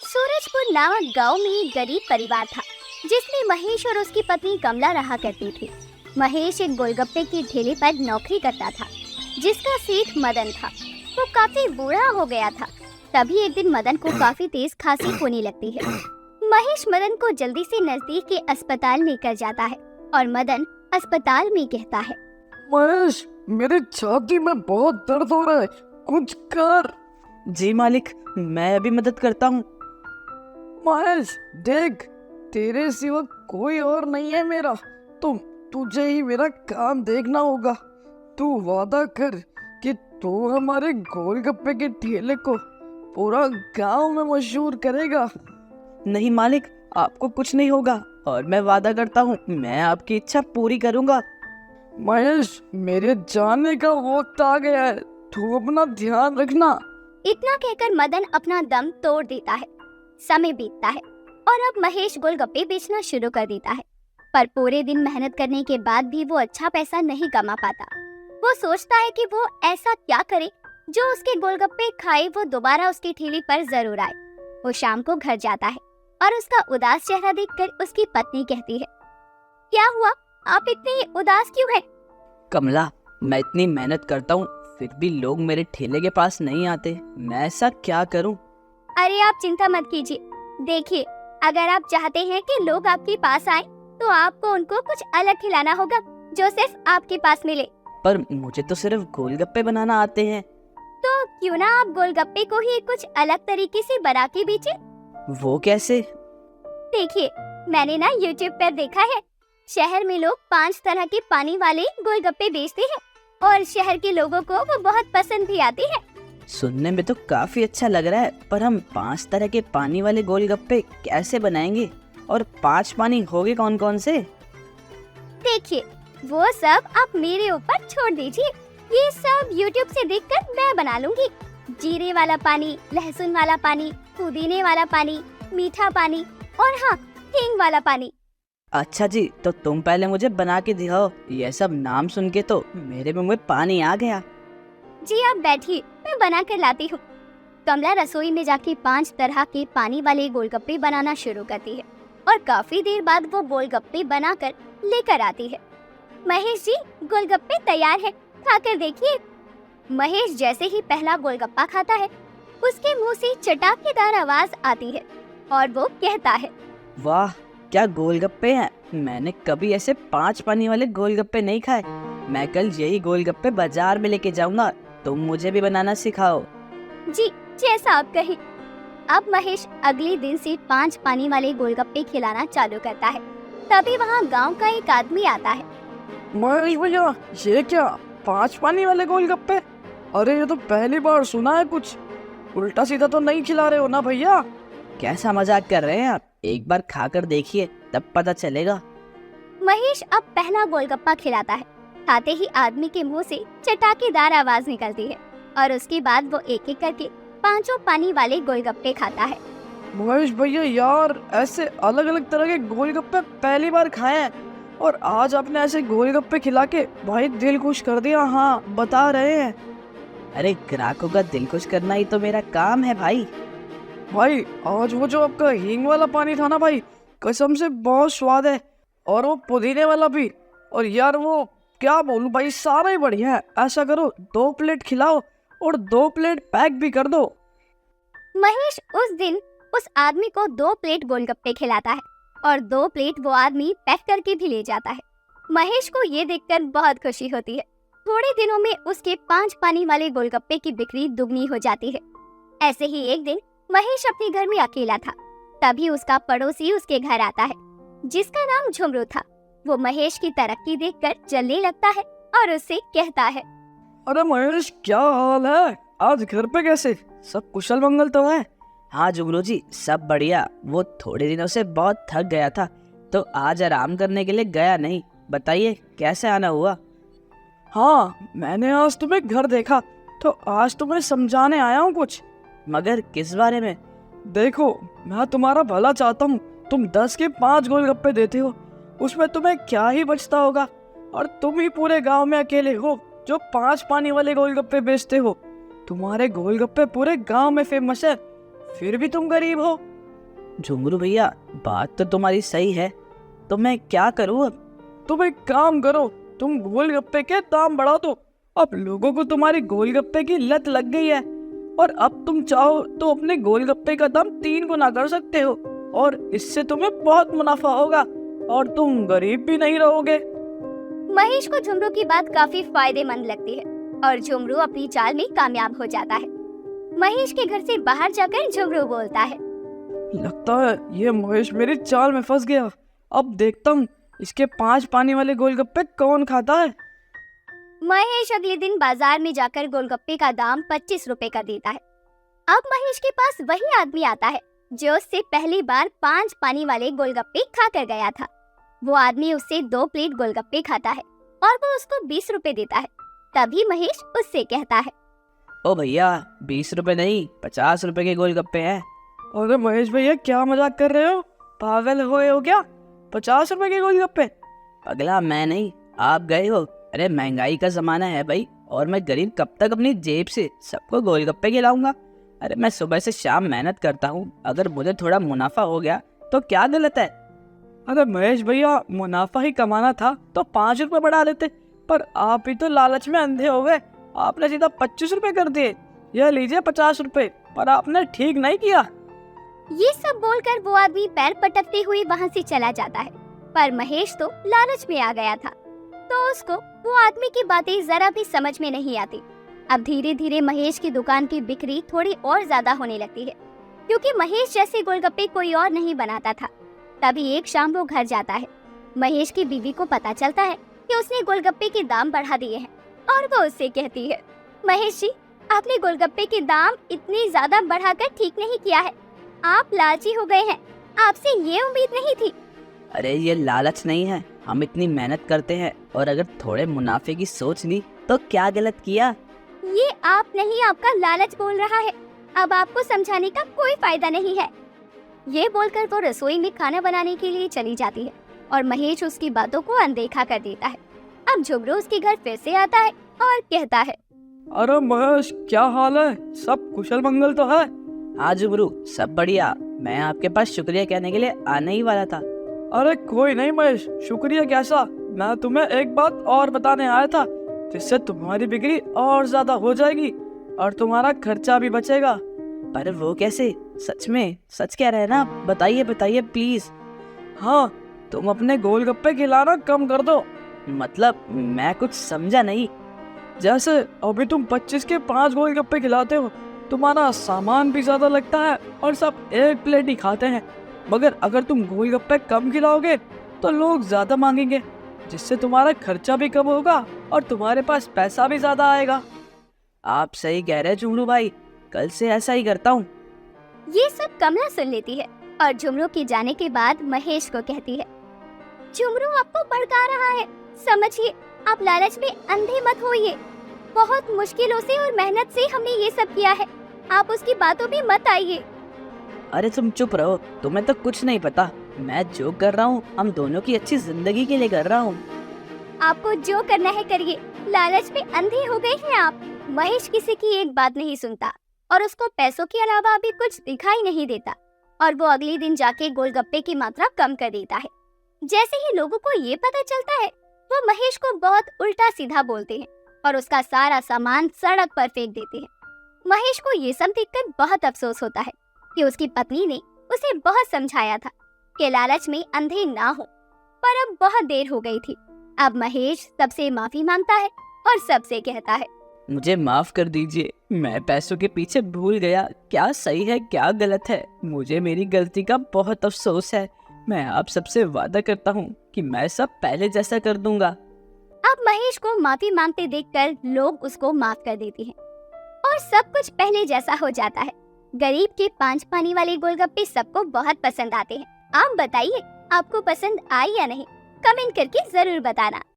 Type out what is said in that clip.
सूरजपुर नामक गांव में एक गरीब परिवार था जिसमें महेश और उसकी पत्नी कमला रहा करती थी। महेश एक गोलगप्पे की ठेले पर नौकरी करता था जिसका सेठ मदन था। वो काफी बूढ़ा हो गया था। तभी एक दिन मदन को काफी तेज खांसी होने लगती है। महेश मदन को जल्दी से नजदीक के अस्पताल लेकर जाता है और मदन अस्पताल में कहता है, महेश, मेरी छाती में बहुत दर्द हो रहा है, कुछ कर। जी मालिक, मैं अभी मदद करता हूँ। महेश देख, तेरे सिवा कोई और नहीं है मेरा, तुझे ही मेरा काम देखना होगा। तू वादा कर कि तू हमारे गोलगप्पे के ठेले को पूरा गांव में मशहूर करेगा। नहीं मालिक, आपको कुछ नहीं होगा और मैं वादा करता हूँ मैं आपकी इच्छा पूरी करूँगा। महेश, मेरे जाने का वक्त आ गया है, तू अपना ध्यान रखना। इतना कहकर मदन अपना दम तोड़ देता है। समय बीतता है और अब महेश गोलगप्पे बेचना शुरू कर देता है, पर पूरे दिन मेहनत करने के बाद भी वो अच्छा पैसा नहीं कमा पाता। वो सोचता है कि वो ऐसा क्या करे जो उसके गोलगप्पे खाए वो दोबारा उसकी ठेली पर जरूर आए। वो शाम को घर जाता है और उसका उदास चेहरा देखकर उसकी पत्नी कहती है, क्या हुआ, आप इतनी उदास क्यों हैं? कमला, मैं इतनी मेहनत करता हूँ फिर भी लोग मेरे ठेले के पास नहीं आते, मैं ऐसा क्या करूँ? अरे आप चिंता मत कीजिए। देखिए, अगर आप चाहते हैं कि लोग आपके पास आए तो आपको उनको कुछ अलग खिलाना होगा जो सिर्फ आपके पास मिले। पर मुझे तो सिर्फ गोलगप्पे बनाना आते हैं। तो क्यों ना आप गोलगप्पे को ही कुछ अलग तरीके से बना के बेचें? वो कैसे? देखिए, मैंने ना YouTube पर देखा है, शहर में लोग 5 तरह के पानी वाले गोलगप्पे बेचते हैं और शहर के लोगों को वो बहुत पसंद भी आती है। सुनने में तो काफी अच्छा लग रहा है, पर हम 5 तरह के पानी वाले गोलगप्पे कैसे बनाएंगे और 5 पानी होंगे कौन कौन से? देखिए, वो सब आप मेरे ऊपर छोड़ दीजिए। ये सब YouTube से देखकर मैं बना लूंगी। जीरे वाला पानी, लहसुन वाला पानी, पुदीने वाला पानी, मीठा पानी और हाँ, हींग वाला पानी। अच्छा जी, तो तुम पहले मुझे बना के दिखाओ। ये सब नाम सुन के तो मेरे मुंह में पानी आ गया। जी आप बैठिए, मैं बना कर लाती हूँ। कमला रसोई में जाके 5 तरह के पानी वाले गोलगप्पे बनाना शुरू करती है और काफी देर बाद वो गोलगप्पे बनाकर लेकर आती है। महेश जी, गोलगप्पे तैयार है, खाकर देखिए। महेश जैसे ही पहला गोलगप्पा खाता है, उसके मुंह से चटाकेदार आवाज आती है और वो कहता है, वाह, क्या गोलगप्पे हैं। मैंने कभी ऐसे 5 पानी वाले गोलगप्पे नहीं खाए। मैं कल यही गोलगप्पे बाजार में लेके जाऊंगा। तुम मुझे भी बनाना सिखाओ। जी, जैसा आप कहें। अब महेश अगले दिन से 5 पानी वाले गोलगप्पे खिलाना चालू करता है। तभी वहाँ गांव का एक आदमी आता है। महेश भैया, ये क्या 5 पानी वाले गोलगप्पे? अरे ये तो पहली बार सुना है। कुछ उल्टा सीधा तो नहीं खिला रहे हो ना भैया? कैसा मजाक कर रहे हैं आप? एक बार खाकर देखिए, तब पता चलेगा। महेश अब पहला गोलगप्पा खिलाता है। खाते ही आदमी के मुंह से चटाकेदार आवाज निकलती है और उसके बाद वो एक एक करके 5 पानी वाले गोलगप्पे खाता है। महेश भैया यार, ऐसे अलग अलग तरह के गोलगप्पे पहली बार खाए हैं और आज आपने ऐसे गोलगप्पे खिला के भाई दिल खुश कर दिया। हाँ, बता रहे हैं। अरे, ग्राहकों का दिल खुश करना ही तो मेरा काम है भाई। भाई, आज वो जो आपका हींग वाला पानी था ना भाई, कसम से बहुत स्वाद है, और वो पुदीने वाला भी। और यार वो क्या बोलूं भाई, सारा ही बढ़िया है। ऐसा करो, 2 प्लेट खिलाओ और 2 प्लेट पैक भी कर दो। महेश उस दिन उस आदमी को 2 प्लेट गोलगप्पे खिलाता है और 2 प्लेट वो आदमी पैक करके भी ले जाता है। महेश को ये देखकर बहुत खुशी होती है। थोड़े दिनों में उसके 5 पानी वाले गोलगप्पे की बिक्री दुगनी हो जाती है। ऐसे ही एक दिन महेश अपने घर में अकेला था। तभी उसका पड़ोसी उसके घर आता है, जिसका नाम झुमरू था। वो महेश की तरक्की देखकर जलने लगता है और उससे कहता है, अरे महेश, क्या हाल है? आज घर पे कैसे? सब कुशल मंगल तो है? हाँ जुगनू जी, सब बढ़िया। वो थोड़े दिनों से बहुत थक गया था तो आज आराम करने के लिए गया नहीं। बताइए कैसे आना हुआ? हाँ, मैंने आज तुम्हें घर देखा तो आज तुम्हें समझाने आया हूँ कुछ। मगर किस बारे में? देखो, मैं तुम्हारा भला चाहता हूँ। तुम 10 के 5 गोलगप्पे देते हो, उसमें तुम्हें क्या ही बचता होगा? और तुम ही पूरे गांव में अकेले हो जो 5 पानी वाले गोलगप्पे बेचते हो। तुम्हारे गोलगप्पे पूरे गांव में फेमस है, फिर भी तुम गरीब हो। झुमरू भैया, बात तो तुम्हारी सही है, तो मैं क्या करूँ अब? तुम एक काम करो, तुम गोलगप्पे के दाम बढ़ा दो। अब लोगों को तुम्हारी गोलगप्पे की लत लग गई है, और अब तुम चाहो तो अपने गोलगप्पे का दाम 3 गुना कर सकते हो, और इससे तुम्हें बहुत मुनाफा होगा और तुम गरीब भी नहीं रहोगे। महेश को झुमरू की बात काफी फायदेमंद लगती है और झुमरू अपनी चाल में कामयाब हो जाता है। महेश के घर से बाहर जाकर झुमरू बोलता है, लगता है ये महेश मेरी चाल में फंस गया। अब देखता हूँ इसके 5 पानी वाले गोलगप्पे कौन खाता है। महेश अगले दिन बाजार में जाकर गोलगप्पे का दाम 25 रुपए कर देता है। अब महेश के पास वही आदमी आता है जो उससे पहली बार 5 पानी वाले गोलगप्पे खा कर गया था। वो आदमी उससे 2 प्लेट गोलगप्पे खाता है और वो उसको 20 रुपए देता है। तभी महेश उससे कहता है, ओ भैया, 20 रुपए नहीं, 50 रुपए के गोलगप्पे हैं। अरे महेश भैया, क्या मजाक कर रहे हो? पागल हो क्या? 50 रुपए के गोलगप्पे? अगला मैं नहीं, आप गए हो। अरे महंगाई का जमाना है भाई, और मैं गरीब कब तक अपनी जेब से सबको गोलगप्पे खिलाऊंगा? अरे मैं सुबह से शाम मेहनत करता हूँ, अगर मुझे थोड़ा मुनाफा हो गया तो क्या गलत है? अरे महेश भैया, मुनाफा ही कमाना था तो 5 रुपए बढ़ा देते, पर आप ही तो लालच में अंधे हो गए। आपने सीधा 25 रुपए कर दिए। यह लीजिए 50 रुपए, पर आपने ठीक नहीं किया। ये सब बोलकर वो आदमी पैर पटकते हुए वहाँ से चला जाता है। पर महेश तो लालच में आ गया था, तो उसको वो आदमी की बातें जरा भी समझ में नहीं आती। अब धीरे धीरे महेश की दुकान की बिक्री थोड़ी और ज्यादा होने लगती है, क्योंकि महेश जैसे गोलगप्पे कोई और नहीं बनाता था। तभी एक शाम वो घर जाता है। महेश की बीवी को पता चलता है कि उसने गोलगप्पे के दाम बढ़ा दिए हैं, और वो उससे कहती है, महेश जी, आपने गोलगप्पे के दाम इतने ज्यादा बढ़ाकर ठीक नहीं किया है। आप लालची हो गए हैं, आपसे ये उम्मीद नहीं थी। अरे ये लालच नहीं है, हम इतनी मेहनत करते हैं और अगर थोड़े मुनाफे की सोच ली तो क्या गलत किया? ये आप नहीं, आपका लालच बोल रहा है। अब आपको समझाने का कोई फायदा नहीं है। ये बोलकर वो रसोई में खाना बनाने के लिए चली जाती है और महेश उसकी बातों को अनदेखा कर देता है। अब झुमरू उसके घर फिर से आता है और कहता है, अरे महेश, क्या हाल है? सब कुशल मंगल तो है? हाँ झुमरू, सब बढ़िया। मैं आपके पास शुक्रिया कहने के लिए आने ही वाला था। अरे कोई नहीं महेश, शुक्रिया कैसा, मैं तुम्हें एक बात और बताने आया था, जिससे तुम्हारी बिक्री और ज्यादा हो जाएगी और तुम्हारा खर्चा भी बचेगा। पर वो कैसे? सच में सच कह रहे हैं ना? बताइए बताइए प्लीज। हाँ, तुम अपने गोलगप्पे खिलाना कम कर दो। मतलब मैं कुछ समझा नहीं। जैसे अभी तुम 25 के 5 गोलगप्पे खिलाते हो, तुम्हारा सामान भी ज्यादा लगता है और सब एक प्लेट ही खाते हैं। मगर अगर तुम गोलगप्पे कम खिलाओगे तो लोग ज्यादा मांगेंगे, जिससे तुम्हारा खर्चा भी कम होगा और तुम्हारे पास पैसा भी ज्यादा आएगा। आप सही कह रहे हैं झुमरू भाई, कल से ऐसा ही करता हूँ। ये सब कमला सुन लेती है और झुमरू के जाने के बाद महेश को कहती है, झुमरू आपको भड़का रहा है, समझिए, आप लालच में अंधे मत होइए। बहुत मुश्किलों से और मेहनत से हमने ये सब किया है, आप उसकी बातों में मत आइए। अरे तुम चुप रहो, तुम्हें तो कुछ नहीं पता। मैं जो कर रहा हूँ हम दोनों की अच्छी जिंदगी के लिए कर रहा हूँ। आपको जो करना है करिए, लालच में अंधे हो गए हैं आप। महेश किसी की एक बात नहीं सुनता और उसको पैसों के अलावा अभी कुछ दिखाई नहीं देता, और वो अगले दिन जाके गोलगप्पे की मात्रा कम कर देता है। जैसे ही लोगों को ये पता चलता है, वो महेश को बहुत उल्टा सीधा बोलते हैं और उसका सारा सामान सड़क पर फेंक देते हैं। महेश को ये सब देखकर बहुत अफसोस होता है कि उसकी पत्नी ने उसे बहुत समझाया था कि लालच में अंधे ना हो, पर अब बहुत देर हो गई थी। अब महेश सबसे माफी मांगता है और सबसे कहता है, मुझे माफ कर दीजिए, मैं पैसों के पीछे भूल गया क्या सही है क्या गलत है। मुझे मेरी गलती का बहुत अफसोस है। मैं आप सबसे वादा करता हूँ कि मैं सब पहले जैसा कर दूंगा। अब महेश को माफी मांगते देखकर लोग उसको माफ कर देते हैं और सब कुछ पहले जैसा हो जाता है। गरीब के 5 पानी वाले गोलगप्पे सबको बहुत पसंद आते हैं। आप बताइए, आपको पसंद आई या नहीं? कमेंट करके जरूर बताना।